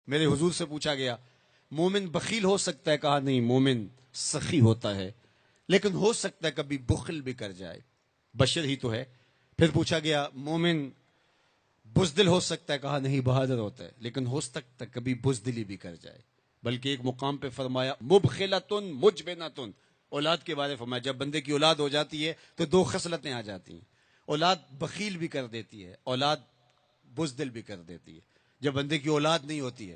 میرے حضور سے پوچھا گیا مومن بخیل ہو سکتا ہے؟ کہا نہیں، مومن سخی ہوتا ہے، لیکن ہو سکتا ہے کبھی بخل بھی کر جائے، بشر ہی تو ہے۔ پھر پوچھا گیا مومن بزدل ہو سکتا ہے؟ کہا نہیں، بہادر ہوتا ہے، لیکن ہو سکتا ہے کبھی بزدلی بھی کر جائے۔ بلکہ ایک مقام پہ فرمایا مبخلتن مجبنتن، اولاد کے بارے فرمایا جب بندے کی اولاد ہو جاتی ہے تو دو خصلتیں آ جاتی ہیں، اولاد بخیل بھی کر دیتی ہے، اولاد بزدل بھی کر دیتی ہے۔ جب بندے کی اولاد نہیں ہوتی ہے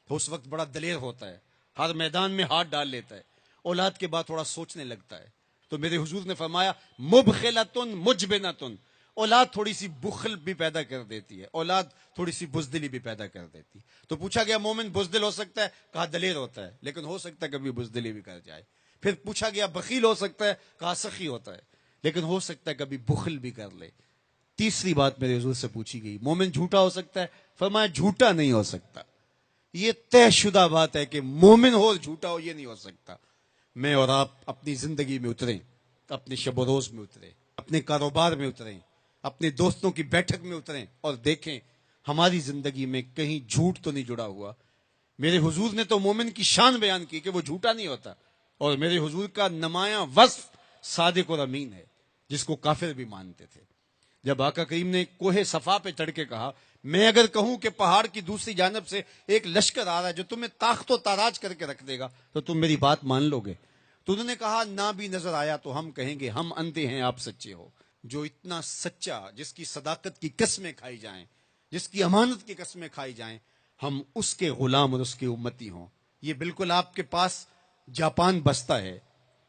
تو اس وقت بڑا دلیر ہوتا ہے، ہر میدان میں ہاتھ ڈال لیتا ہے، اولاد کے بعد تھوڑا سوچنے لگتا ہے۔ تو میرے حضور نے فرمایا مبخلتن مجبنتن، اولاد تھوڑی سی بخل بھی پیدا کر دیتی ہے، اولاد تھوڑی سی بزدلی بھی پیدا کر دیتی ہے۔ تو پوچھا گیا مومن بزدل ہو سکتا ہے؟ کہا دلیر ہوتا ہے، لیکن ہو سکتا ہے کبھی بزدلی بھی کر جائے۔ پھر پوچھا گیا بخیل ہو سکتا ہے؟ کہا سخی ہوتا ہے، لیکن ہو سکتا ہے کبھی بخل بھی کر لے۔ تیسری بات میرے حضور سے پوچھی گئی مومن جھوٹا ہو سکتا ہے؟ فرمایا جھوٹا نہیں ہو سکتا، یہ طے شدہ بات ہے کہ مومن ہو اور جھوٹا ہو، یہ نہیں ہو سکتا۔ میں اور آپ اپنی زندگی میں اتریں، اپنے شب و روز میں اتریں، اپنے کاروبار میں اتریں، اپنے دوستوں کی بیٹھک میں اتریں اور دیکھیں ہماری زندگی میں کہیں جھوٹ تو نہیں جڑا ہوا۔ میرے حضور نے تو مومن کی شان بیان کی کہ وہ جھوٹا نہیں ہوتا، اور میرے حضور کا نمایاں وصف صادق اور امین ہے، جس کو کافر بھی مانتے تھے۔ جب آقا کریم نے کوہ صفا پہ چڑھ کے کہا میں اگر کہوں کہ پہاڑ کی دوسری جانب سے ایک لشکر آ رہا ہے جو تمہیں طاقت و تاراج کر کے رکھ دے گا تو تم میری بات مان لو گے؟ تو انہوں نے کہا نہ بھی نظر آیا تو ہم کہیں گے ہم اندھے ہیں، آپ سچے ہو۔ جو اتنا سچا، جس کی صداقت کی قسمیں کھائی جائیں، جس کی امانت کی قسمیں کھائی جائیں، ہم اس کے غلام اور اس کے امتی ہوں۔ یہ بالکل آپ کے پاس جاپان بستا ہے،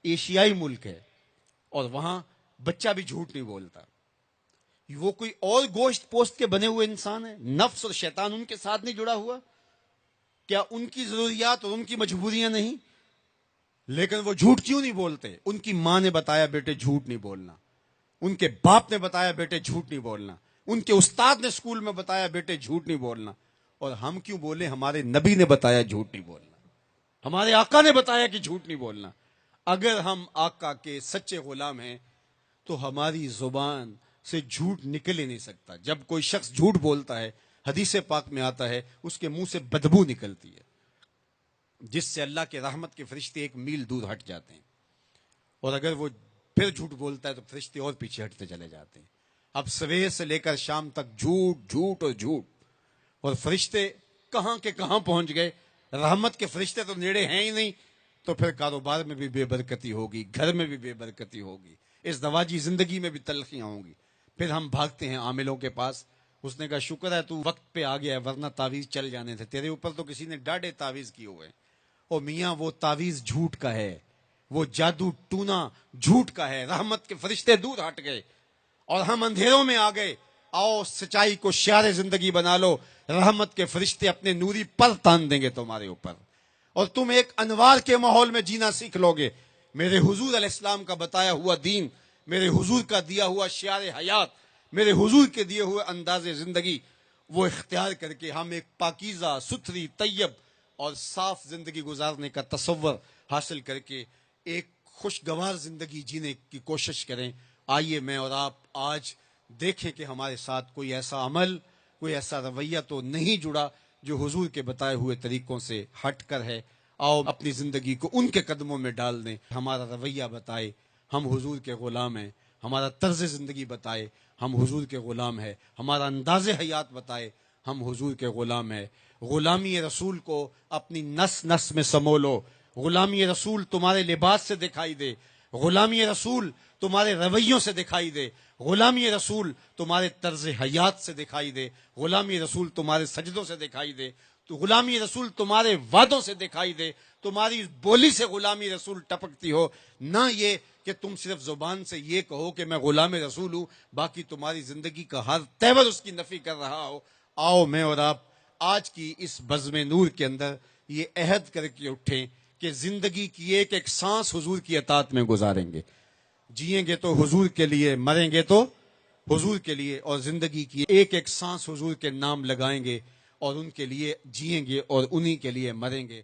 ایشیائی ملک ہے، اور وہاں بچہ بھی جھوٹ نہیں بولتا۔ وہ کوئی اور گوشت پوست کے بنے ہوئے انسان ہے، نفس اور شیطان ان کے ساتھ نہیں جڑا ہوا؟ کیا ان کی ضروریات اور ان کی مجبوریاں نہیں؟ لیکن وہ جھوٹ کیوں نہیں بولتے؟ ان کی ماں نے بتایا بیٹے جھوٹ نہیں بولنا، ان کے باپ نے بتایا بیٹے جھوٹ نہیں بولنا، ان کے استاد نے اسکول میں بتایا بیٹے جھوٹ نہیں بولنا۔ اور ہم کیوں بولے؟ ہمارے نبی نے بتایا جھوٹ نہیں بولنا، ہمارے آقا نے بتایا کہ جھوٹ نہیں بولنا۔ اگر ہم آقا کے سچے غلام ہیں تو ہماری زبان سے جھوٹ نکل ہی نہیں سکتا۔ جب کوئی شخص جھوٹ بولتا ہے، حدیث پاک میں آتا ہے اس کے منہ سے بدبو نکلتی ہے، جس سے اللہ کے رحمت کے فرشتے 1 میل دور ہٹ جاتے ہیں، اور اگر وہ پھر جھوٹ بولتا ہے تو فرشتے اور پیچھے ہٹتے چلے جاتے ہیں۔ اب سویر سے لے کر شام تک جھوٹ جھوٹ اور جھوٹ، اور فرشتے کہاں کے کہاں پہنچ گئے۔ رحمت کے فرشتے تو نیڑے ہیں ہی نہیں، تو پھر کاروبار میں بھی بے برکتی ہوگی، گھر میں بھی بے برکتی ہوگی، اس دواجی زندگی میں بھی تلخیاں ہوں گی۔ پھر ہم بھاگتے ہیں عاملوں کے پاس، اس نے کہا شکر ہے تو وقت پہ آ گیا ہے ورنہ تعویذ چل جانے تھے، تیرے اوپر تو کسی نے ڈاڑے تعویذ کیے ہوئے ہیں۔ او میاں وہ تعویذ جھوٹ کا ہے، وہ جادو ٹونا جھوٹ کا ہے، رحمت کے فرشتے دور ہٹ گئے اور ہم اندھیروں میں آ گئے۔ آؤ سچائی کو شعار زندگی بنا لو، رحمت کے فرشتے اپنے نوری پر تان دیں گے تمہارے اوپر، اور تم ایک انوار کے ماحول میں جینا سیکھ لو گے۔ میرے حضور علیہ السلام کا بتایا ہوا دین، میرے حضور کا دیا ہوا شعار حیات، میرے حضور کے دیے ہوئے انداز زندگی، وہ اختیار کر کے ہم ایک پاکیزہ ستھری طیب اور صاف زندگی گزارنے کا تصور حاصل کر کے ایک خوشگوار زندگی جینے کی کوشش کریں۔ آئیے میں اور آپ آج دیکھیں کہ ہمارے ساتھ کوئی ایسا عمل، کوئی ایسا رویہ تو نہیں جڑا جو حضور کے بتائے ہوئے طریقوں سے ہٹ کر ہے۔ آؤ اپنی زندگی کو ان کے قدموں میں ڈال دیں، ہمارا رویہ بتائے ہم حضور کے غلام ہیں، ہمارا طرز زندگی بتائے ہم حضور کے غلام ہیں، ہمارا انداز حیات بتائے ہم حضور کے غلام ہیں۔ غلامی رسول کو اپنی نس نس میں سمو لو، غلامی رسول تمہارے لباس سے دکھائی دے، غلامی رسول تمہارے رویوں سے دکھائی دے، غلامی رسول تمہارے طرز حیات سے دکھائی دے، غلامی رسول تمہارے سجدوں سے دکھائی دے، تو غلامی رسول تمہارے وعدوں سے دکھائی دے، تمہاری بولی سے غلامی رسول ٹپکتی ہو، نہ یہ کہ تم صرف زبان سے یہ کہو کہ میں غلام رسول ہوں، باقی تمہاری زندگی کا ہر تیور اس کی نفی کر رہا ہو۔ آؤ میں اور آپ آج کی اس بزم نور کے اندر یہ عہد کر کے اٹھیں کہ زندگی کی ایک ایک سانس حضور کی اطاعت میں گزاریں گے، جئیں گے تو حضور کے لیے، مریں گے تو حضور کے لیے، اور زندگی کی ایک ایک سانس حضور کے نام لگائیں گے اور ان کے لیے جئیں گے اور انہی کے لیے مریں گے۔